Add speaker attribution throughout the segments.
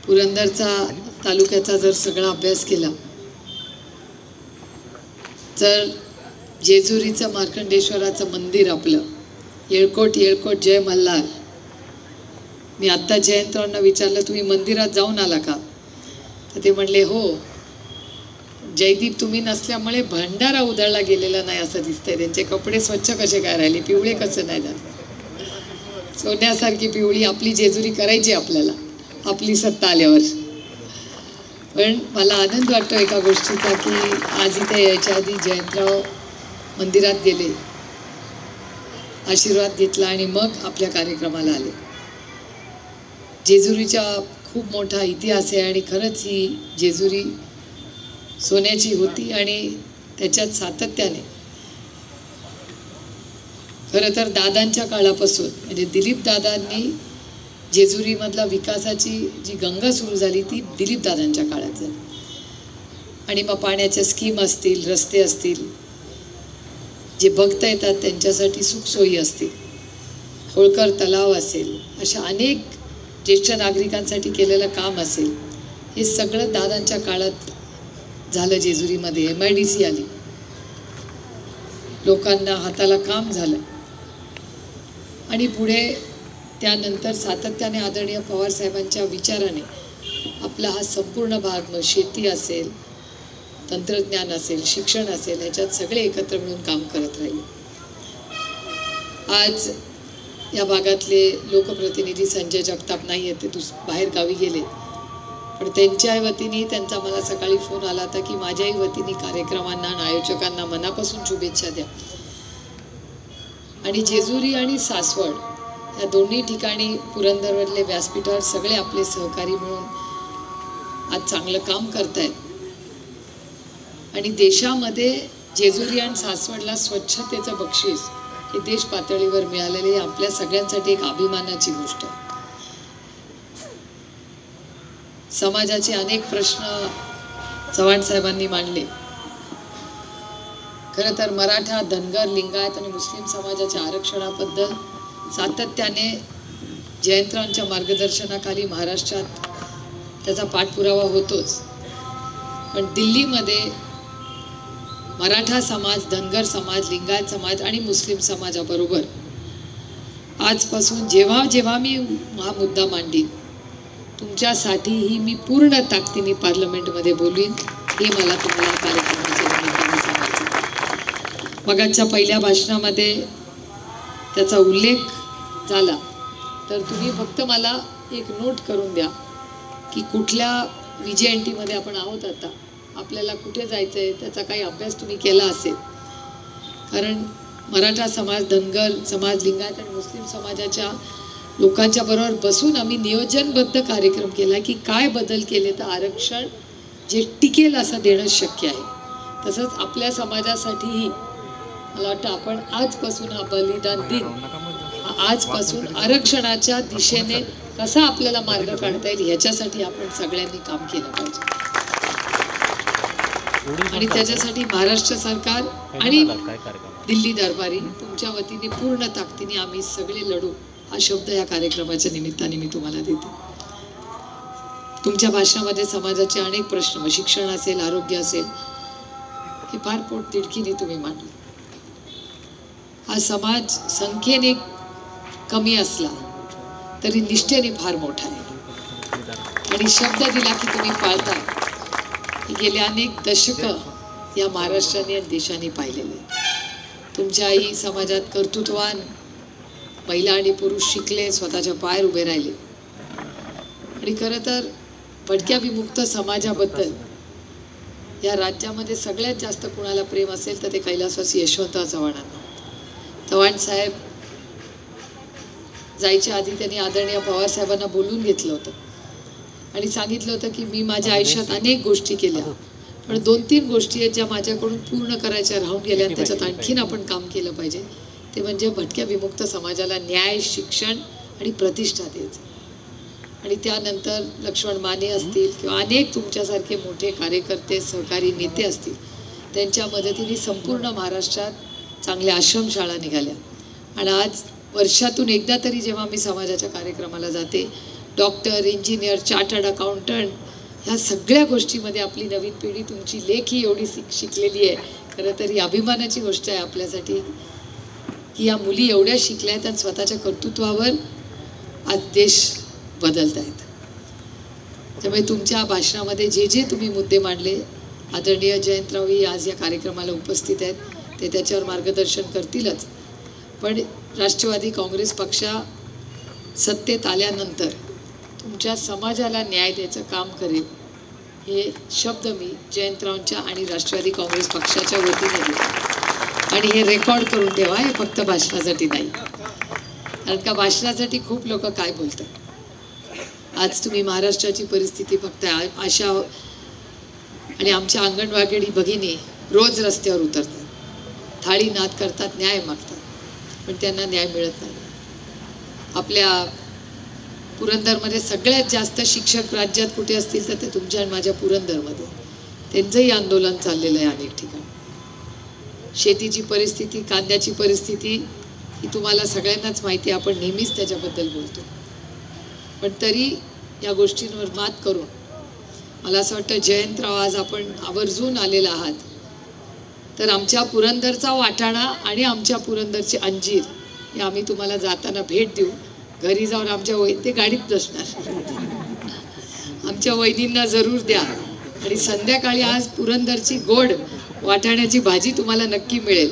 Speaker 1: पुरंदरचा तालुक्याचा जर सगळा अभ्यास केला तर जेजुरीचं मार्कंडेश्वराचं मंदिर आपलं येळकोट येळकोट जय मल्हार. मी आत्ता जयंतरावांना विचारलं तुम्ही मंदिरात जाऊन आला का, तर ते म्हणले हो. जयदीप तुम्ही नसल्यामुळे भंडारा उधळला गेलेला नाही असं दिसतंय. त्यांचे कपडे स्वच्छ कसे काय राहिले, पिवळे कसं नाही झाले. सोन्यासारखी पिवळी आपली जेजुरी करायची आपल्याला आपली सत्ता आल्यावर. पण मला आनंद वाटतो एका गोष्टीचा की आज इथे यायच्या आधी जयंतराव मंदिरात गेले, आशीर्वाद घेतला आणि मग आपल्या कार्यक्रमाला आले. जेजुरीचा खूप मोठा इतिहास आहे आणि खरंच ही जेजुरी सोन्याची होती आणि त्याच्यात सातत्याने खरं तर दादांच्या काळापासून म्हणजे दिलीप दादांनी जेजुरीमधला विकासाची जी गंगा सुरू झाली ती दिलीप दादांच्या काळात झाली. आणि मग पाण्याच्या स्कीम असतील, रस्ते असतील, जे बघता येतात त्यांच्यासाठी सुखसोयी असतील, होळकर तलाव असेल, अशा अनेक ज्येष्ठ नागरिकांसाठी केलेलं काम असेल, हे सगळं दादांच्या काळात झालं. जेजुरीमध्ये MIDC आली, लोकांना हाताला काम झालं आणि पुढे त्यानंतर सातत्याने आदरणीय पवार साहेबांच्या विचाराने आपला हा संपूर्ण भाग मग शेती असेल, तंत्रज्ञान असेल, शिक्षण असेल, ह्याच्यात सगळे एकत्र मिळून काम करत राहिले. आज या भागातले लोकप्रतिनिधी संजय जगताप नाही आहेत, ते बाहेर गावी गेले, पण त्यांच्या वतीने त्यांचा मला सकाळी फोन आला होता की माझ्याही वतीने कार्यक्रमांना आणि आयोजकांना मनापासून शुभेच्छा द्या. आणि जेजुरी आणि सासवड या दोन्ही ठिकाणी पुरंदरवरले व्यासपीठावर सगळे आपले सहकारी मिळून आज चांगलं काम करतायत. आणि देशामध्ये जेजुरी आणि सासवडला स्वच्छतेचं बक्षीस हे देश पातळीवर मिळालेले आपल्या सगळ्यांसाठी एक अभिमानाची गोष्ट आहे. समाजाचे अनेक प्रश्न चव्हाण साहेबांनी मांडले. खरं तर मराठा, धनगर, लिंगायत आणि मुस्लिम समाजाच्या आरक्षणाबद्दल सातत्याने जयंतरावांच्या मार्गदर्शनाखाली महाराष्ट्रात त्याचा पाठपुरावा होतोच. पण दिल्लीमध्ये मराठा समाज, धनगर समाज, लिंगायत समाज आणि मुस्लिम समाजाबरोबर आजपासून जेव्हा जेव्हा मी हा मुद्दा मांडीन तुमच्यासाठीही मी पूर्ण ताकदीने पार्लमेंटमध्ये बोलीन, हे मला तुम्हाला कार्यक्रमाच्या निमित्ताने सांगायचं. मगाच्या पहिल्या भाषणामध्ये त्याचा उल्लेख झाला, तर तुम्ही फक्त मला एक नोट करून द्या की कुठल्या VJNTमध्ये आपण आहोत आता, आपल्याला कुठे जायचं आहे, त्याचा काही अभ्यास तुम्ही केला असेल. कारण मराठा समाज, धनगर समाज, लिंगायत आणि मुस्लिम समाजाच्या लोकांच्या बरोबर बसून आम्ही नियोजनबद्ध कार्यक्रम केला की काय बदल केले तर आरक्षण जे टिकेल असं देणं शक्य आहे. तसंच आपल्या समाजासाठीही मला वाटतं आपण आजपासून हा बलिदान दिन, आजपासून आरक्षणाच्या दिशेने कसा आपल्याला मार्ग काढता येईल ह्याच्यासाठी आपण सगळ्यांनी काम केलं पाहिजे. आणि त्याच्यासाठी महाराष्ट्र सरकार आणि दिल्ली दरबारी तुमच्या वतीने पूर्ण ताकदीने आम्ही सगळे लढू, हा शब्द या कार्यक्रमाच्या निमित्ताने मी तुम्हाला देते. तुमच्या भाषणामध्ये समाजाचे अनेक प्रश्न, शिक्षण असेल, आरोग्य असेल, हे फार पोटतिडकीने तुम्ही मांडले. हा समाज संख्येने कमी असला तरी निष्ठेने फार मोठा आहे आणि शब्द दिला की तुम्ही पाळता, हे गेले अनेक दशकं या महाराष्ट्राने आणि देशाने पाहिलेले. तुमच्याही समाजात कर्तृत्ववान महिला आणि पुरुष शिकले, स्वतःच्या पायावर उभे राहिले. आणि खरं तर भटक्या विमुक्त समाजाबद्दल या राज्यामध्ये सगळ्यात जास्त कुणाला प्रेम असेल तर ते कैलासवासी यशवंतराव चव्हाणांना. चव्हाण साहेब जायच्या आधी त्यांनी आदरणीय पवार साहेबांना बोलून घेतलं होतं आणि सांगितलं होतं की मी माझ्या आयुष्यात अनेक गोष्टी केल्या, पण 2-3 गोष्टी आहेत ज्या माझ्याकडून पूर्ण करायच्या राहून गेल्या, त्याच्यात आणखीन आपण काम केलं पाहिजे. ते म्हणजे भटक्या विमुक्त समाजाला न्याय, शिक्षण आणि प्रतिष्ठा द्यायचं. आणि त्यानंतर लक्ष्मण माने असतील किंवा अनेक तुमच्यासारखे मोठे कार्यकर्ते, सहकारी नेते असतील, त्यांच्या मदतीने संपूर्ण महाराष्ट्रात चांगल्या आश्रमशाळा निघाल्या. आणि आज वर्षातून एकदा तरी जेव्हा मी समाजाच्या कार्यक्रमाला जाते, डॉक्टर, इंजिनियर, चार्टर्ड अकाउंटंट, ह्या सगळ्या गोष्टीमध्ये आपली नवीन पिढी, तुमची लेख ही एवढी शिकलेली आहे. खरं तर ही अभिमानाची गोष्ट आहे आपल्यासाठी की या मुली एवढ्या शिकल्या आहेत आणि स्वतःच्या कर्तृत्वावर आज देश बदलत आहेत. त्यामुळे तुमच्या भाषणामध्ये जे जे तुम्ही मुद्दे मांडले, आदरणीय जयंतरावही आज या कार्यक्रमाला उपस्थित आहेत, ते त्याच्यावर मार्गदर्शन करतीलच. पण राष्ट्रवादी काँग्रेस पक्षा सत्तेत आल्यानंतर तुमच्या समाजाला न्याय द्यायचं काम करेल, हे शब्द मी जयंतरावांच्या आणि राष्ट्रवादी काँग्रेस पक्षाच्या वतीने देतो. आणि हे रेकॉर्ड करून ठेवा, हे फक्त भाषणासाठी नाही. कारण का भाषणासाठी खूप लोक काय बोलतात. आज तुम्ही महाराष्ट्राची परिस्थिती बघताय. आशा आणि आमच्या अंगणवाडी भगिनी रोज रस्त्यावर उतरतात, थाळी नाद करतात, न्याय मागतात, पण त्यांना न्याय मिळत नाही. आपल्या पुरंदरमध्ये सगळ्यात जास्त शिक्षक राज्यात कुठे असतील तर ते तुमच्या आणि माझ्या पुरंदरमध्ये. त्यांचंही आंदोलन चाललेलं आहे अनेक ठिकाणी. शेतीची परिस्थिती, कांद्याची परिस्थिती ही तुम्हाला सगळ्यांनाच माहिती आहे, आपण नेहमीच त्याच्याबद्दल बोलतो. पण तरी या गोष्टींवर मात करून मला असं वाटतं जयंतराव, आज आपण आवर्जून आलेला आहात तर आमच्या पुरंदरचा वाटाणा आणि आमच्या पुरंदरची अंजीर हे आम्ही तुम्हाला जाताना भेट देऊ. घरी जाऊन आमच्या ते गाडीत बसणार, आमच्या वहिनींना जरूर द्या. आणि संध्याकाळी आज पुरंदरची गोड वाटाण्याची भाजी तुम्हाला नक्की मिळेल,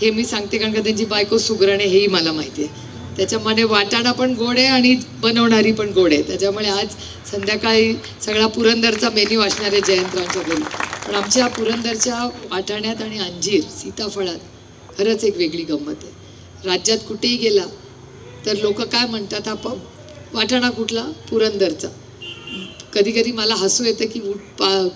Speaker 1: हे मी सांगते. कारण का त्यांची बायको सुगरण आहे हेही मला माहिती आहे. त्याच्यामध्ये वाटाणा पण गोड आहे आणि बनवणारी पण गोड आहे. त्याच्यामुळे आज संध्याकाळी सगळा पुरंदरचा मेन्यू असणार आहे जयंतरावांच्या घरी. पण आमच्या पुरंदरच्या वाटाण्यात आणि अंजीर, सीताफळात खरंच एक वेगळी गंमत आहे. राज्यात कुठेही गेला तर लोक काय म्हणतात, हा वाटाणा कुठला? पुरंदरचा. कधी कधी मला हसू येतं की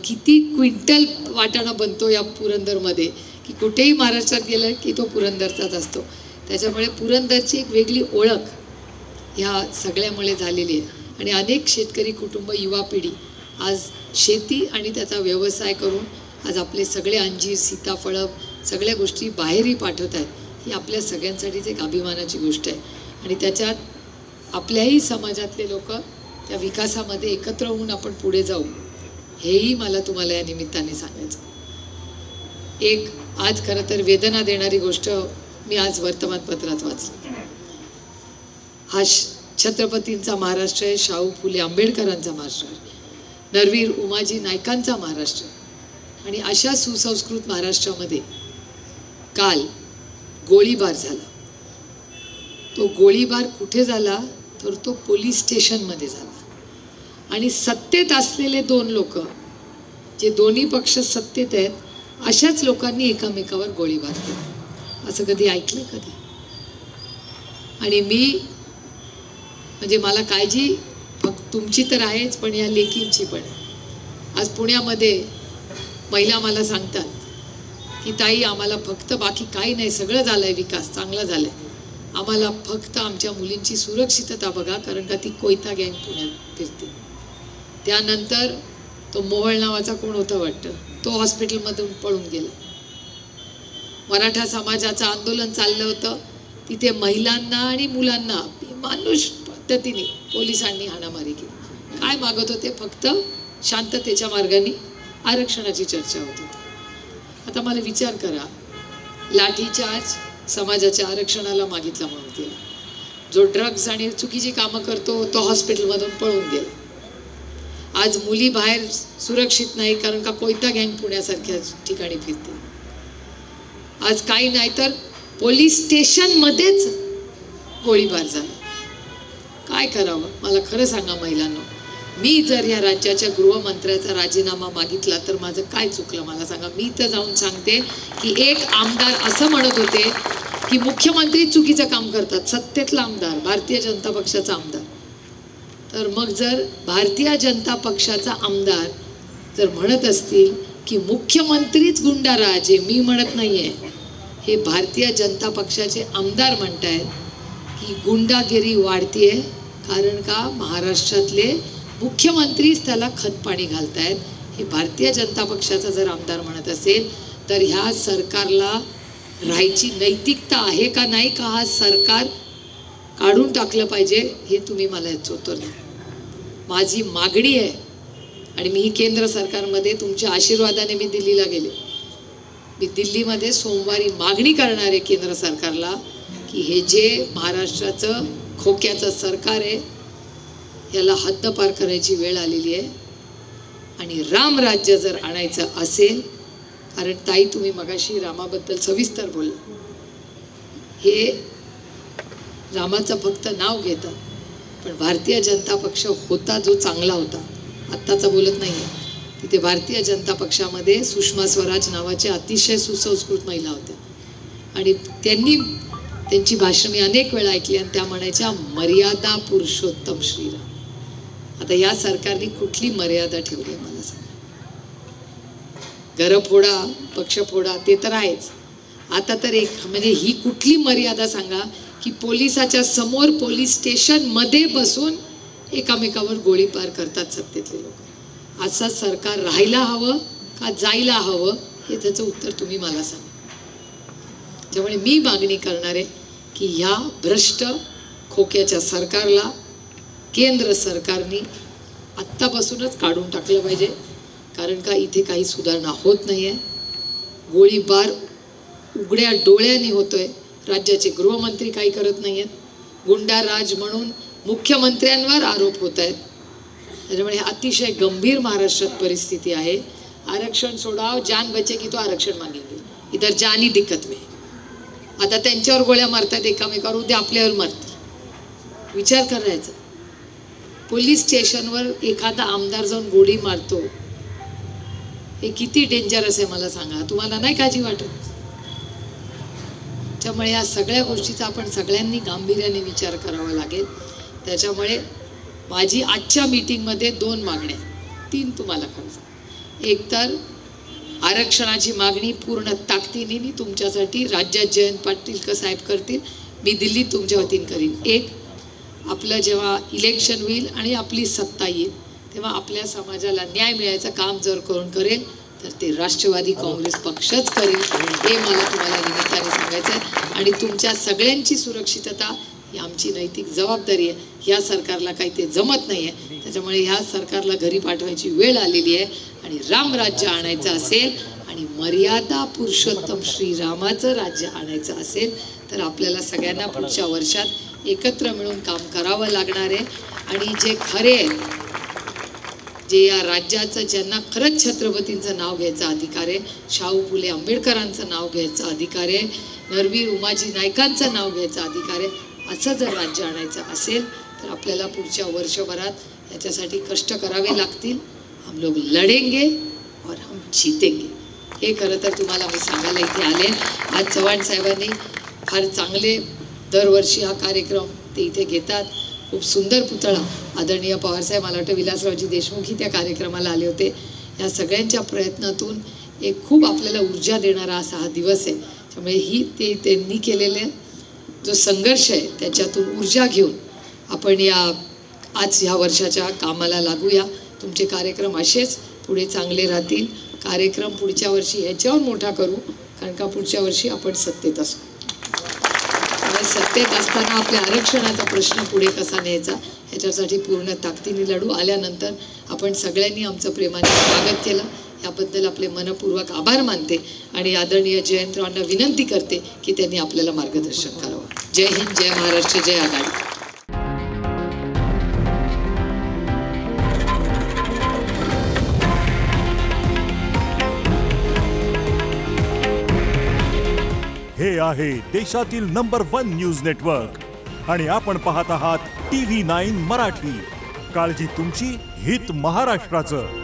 Speaker 1: किती क्विंटल वाटाणा बनतो या पुरंदरमध्ये, की कुठेही महाराष्ट्रात गेलं की तो पुरंदरचाच असतो. त्याच्यामुळे पुरंदरची एक वेगळी ओळख ह्या सगळ्यामुळे झालेली आहे. आणि अनेक शेतकरी कुटुंब, युवा पिढी आज शेती आणि त्याचा व्यवसाय करून आज आपले सगळे अंजीर, सीताफळं, सगळ्या गोष्टी बाहेरही पाठवत आहेत. ही आपल्या सगळ्यांसाठीच एक अभिमानाची गोष्ट आहे. आणि त्याच्यात आपल्याही समाजातले लोक त्या विकासामध्ये एकत्र होऊन आपण पुढे जाऊ, हेही मला तुम्हाला या निमित्ताने सांगायचं. एक आज खरं तर वेदना देणारी गोष्ट मी आज वर्तमानपत्रात वाचली. हा छत्रपतींचा महाराष्ट्र आहे, शाहू फुले आंबेडकरांचा महाराष्ट्र आहे, नरवीर उमाजी नाईकांचा महाराष्ट्र. आणि अशा सुसंस्कृत महाराष्ट्रामध्ये काल गोळीबार झाला. तो गोळीबार कुठे झाला तर तो पोलीस स्टेशनमध्ये झाला. आणि सत्तेत असलेले दोन लोक, जे दोन्ही पक्ष सत्तेत आहेत, अशाच लोकांनी एकामेकावर गोळीबार केला. असं कधी ऐकलं कधी? आणि मी म्हणजे मला काळजी फक्त तुमची तर आहेच, पण या लेकींची पण. आज पुण्यामध्ये महिला मला सांगतात की ताई, आम्हाला फक्त बाकी काही नाही, सगळं झालंय, विकास चांगला झालाय, आम्हाला फक्त आमच्या मुलींची सुरक्षितता बघा. कारण का ती कोयता गँग पुण्यात फिरते. त्यानंतर तो मोहोळ नावाचा कोण होता वाटतं, तो हॉस्पिटलमधून पळून गेला. मराठा समाजाचं आंदोलन चाललं होतं, तिथे महिलांना आणि मुलांना मानुष पद्धतीने पोलिसांनी हाणामारी केली. काय मागत होते? फक्त शांततेच्या मार्गाने आरक्षणाची चर्चा होत होती. आता मला विचार करा, लाठीचार्ज समाजाच्या आरक्षणाला मागितला म्हणून केला. जो ड्रग्ज आणि चुकीची कामं करतो तो हॉस्पिटलमधून पळून गेला. आज मुली बाहेर सुरक्षित नाही कारण का कोयता गँग पुण्यासारख्या ठिकाणी फिरते. आज काही नाही तर पोलीस स्टेशनमध्येच गोळीबार झाला. काय करावं मला खरं सांगा महिलांनो. मी जर या राज्याच्या गृहमंत्र्याचा राजीनामा मागितला तर माझं काय चुकलं मला सांगा. मी तर जाऊन सांगते की एक आमदार असं म्हणत होते की मुख्यमंत्री चुकीचं काम करतात, सत्तेतला आमदार, भारतीय जनता पक्षाचा आमदार. तर मग जर भारतीय जनता पक्षाचा आमदार जर म्हणत असतील की मुख्यमंत्रीच गुंडाराज आहे, मी म्हणत नाहीये, हे भारतीय जनता पक्षाचे आमदार म्हणतायत की गुंडागिरी वाढतीये कारण का महाराष्ट्रातले मुख्यमंत्रीच त्याला खतपाणी घालतायत. हे भारतीय जनता पक्षाचा जर आमदार म्हणत असेल तर ह्या सरकारला राहायची नैतिकता आहे का नाही, का हा सरकार काढून टाकलं पाहिजे, हे तुम्ही मला याचं उत्तर द्या. माझी मागणी आहे आणि मी केंद्र सरकारमध्ये तुमच्या आशीर्वादाने मी दिल्लीला गेले. मी दिल्लीमध्ये सोमवारी मागणी करणार आहे केंद्र सरकारला की हे जे महाराष्ट्राचं खोक्याचं सरकार आहे याला हद्दपार करायची वेळ आलेली आहे आणि रामराज्य जर आणायचं असेल, कारण ताई तुम्ही मगाशी रामाबद्दल सविस्तर बोलला, हे रामाचं फक्त नाव घेतात पण भारतीय जनता पक्ष होता जो चांगला होता, आत्ताचा बोलत नाही आहे, तिथे भारतीय जनता पक्षामध्ये सुषमा स्वराज नावाच्या अतिशय सुसंस्कृत महिला होत्या आणि त्यांची भाषण मी अनेक वेळा ऐकली आणि त्या म्हणायच्या मर्यादा पुरुषोत्तम श्रीराम. आता या सरकारने कुठली मर्यादा ठेवली आहे मला सांगा. घर फोडा पक्ष फोडा ते तर आहेच, आता तर एक म्हणजे ही कुठली मर्यादा सांगा की पोलिसाच्या समोर पोलीस स्टेशन मध्ये बसून एकामेकावर गोळीबार करतात सत्तेतले लोक. असं सरकार राहायला हवं का जायला हवं हे त्याचं उत्तर तुम्ही मला सांगा. त्यामुळे मी मागणी करणार आहे की ह्या भ्रष्ट खोक्याच्या सरकारला केंद्र सरकारने आत्तापासूनच काढून टाकलं पाहिजे, कारण का इथे काही सुधारणा होत नाही आहे. गोळीबार उघड्या डोळ्याने होतोय, राज्याचे गृहमंत्री काही करत नाही आहेत, गुंडाराज म्हणून मुख्यमंत्र्यांवर आरोप होत आहेत. त्याच्यामुळे अतिशय गंभीर महाराष्ट्रात परिस्थिती आहे. आरक्षण सोडाव जान बचे की तो आरक्षण मागेंगे, इधर जानी दिक्कत में. आता त्यांच्यावर गोळ्या मारतात एकामेकावर, उद्या आपल्यावर मारतील. विचार करायचा, पोलीस स्टेशनवर एखादा आमदार जाऊन गोळी मारतो हे किती डेंजरस आहे मला सांगा. तुम्हाला नाही काळजी वाटत? त्यामुळे या सगळ्या गोष्टीचा आपण सगळ्यांनी गांभीर्याने विचार करावा लागेल. त्याच्यामुळे माझी आजच्या मीटिंगमध्ये 2 मागण्या, 3 तुम्हाला खरं. एक तर आरक्षणाची मागणी पूर्ण ताकदीने मी तुमच्यासाठी राज्यात जयंत पाटील साहेब करतील, मी दिल्लीत तुमच्या वतीने करीन. एक, आपलं जेव्हा इलेक्शन होईल आणि आपली सत्ता येईल तेव्हा आपल्या समाजाला न्याय मिळायचं काम जर करेल तर ते राष्ट्रवादी काँग्रेस पक्षच करेल, हे मला तुम्हाला निमित्ताने सांगायचं आहे. आणि तुमच्या सगळ्यांची सुरक्षितता ही आमची नैतिक जबाबदारी आहे. ह्या सरकारला काही ते जमत नाही आहे, त्याच्यामुळे ह्या सरकारला घरी पाठवायची वेळ आलेली आहे. आणि रामराज्य आणायचं असेल आणि मर्यादा पुरुषोत्तम श्रीरामाचं राज्य आणायचं असेल तर आपल्याला सगळ्यांना पुढच्या वर्षात एकत्र मिळून काम करावं लागणार आहे. आणि जे खरे जे या राज्याचं ज्यांना खरंच छत्रपतींचं नाव घ्यायचा अधिकार आहे, शाहू फुले आंबेडकरांचं नाव घ्यायचा अधिकार आहे, नरवीर उमाजी नाईकांचं नाव घ्यायचा अधिकार आहे, असं जर राज्य आणायचं असेल तर आपल्याला पुढच्या वर्षभरात याच्यासाठी कष्ट करावे लागतील. हम लोग लढेंगे और हम जीतेंगे, हे खरं तर तुम्हाला मी सांगायला इथे आले. आज चव्हाण साहेबांनी फार चांगले दरवर्षी हा कार्यक्रम ते इथे घेतात. खूप सुंदर पुतळा आदरणीय पवारसाहेब, मला वाटतं विलासरावजी देशमुखही त्या कार्यक्रमाला आले होते. या सगळ्यांच्या प्रयत्नातून एक खूप आपल्याला ऊर्जा देणारा असा हा दिवस आहे. त्यामुळे त्यांनी केलेले जो संघर्ष आहे त्याच्यातून ऊर्जा घेऊन आपण आज ह्या वर्षाच्या कामाला लागूया. तुमचे कार्यक्रम असेच पुढे चांगले राहतील. कार्यक्रम पुढच्या वर्षी ह्याच्यावर मोठा करू, कारण का पुढच्या वर्षी आपण सत्तेत असू. सत्तेत असताना आपल्या आरक्षणाचा प्रश्न पुढे कसा न्यायचा ह्याच्यासाठी पूर्ण ताकदीने लढू. आल्यानंतर आपण सगळ्यांनी आमचं प्रेमाने स्वागत केलं, याबद्दल आपले मनपूर्वक आभार मानते आणि आदरणीय जयंतरावांना विनंती करते की त्यांनी आपल्याला मार्गदर्शन करावं. जय हिंद, जय महाराष्ट्र, जय आघाडी.
Speaker 2: हे आहे देशातील नंबर 1 न्यूज नेटवर्क आणि आपण पाहत आहात TV9 मराठी. काळजी तुमची, हित महाराष्ट्राचं.